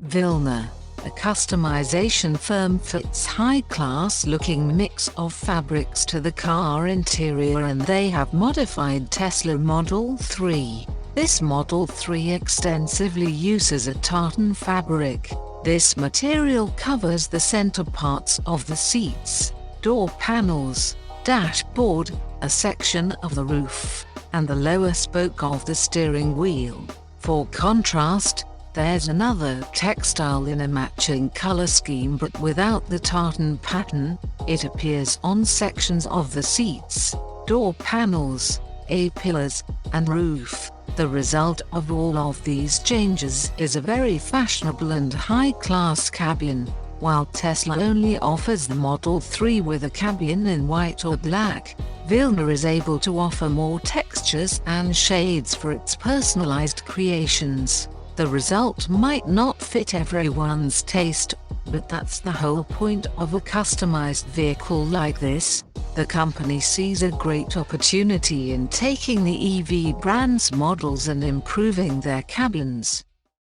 Vilner, a customization firm, fits high-class looking mix of fabrics to the car interior, and they have modified Tesla Model 3. This Model 3 extensively uses a tartan fabric. This material covers the center parts of the seats, door panels, dashboard, a section of the roof, and the lower spoke of the steering wheel. For contrast, there's another textile in a matching color scheme but without the tartan pattern. It appears on sections of the seats, door panels, A-pillars, and roof. The result of all of these changes is a very fashionable and high-class cabin. While Tesla only offers the Model 3 with a cabin in white or black, Vilner is able to offer more textures and shades for its personalized creations. The result might not fit everyone's taste, but that's the whole point of a customized vehicle like this. The company sees a great opportunity in taking the EV brand's models and improving their cabins.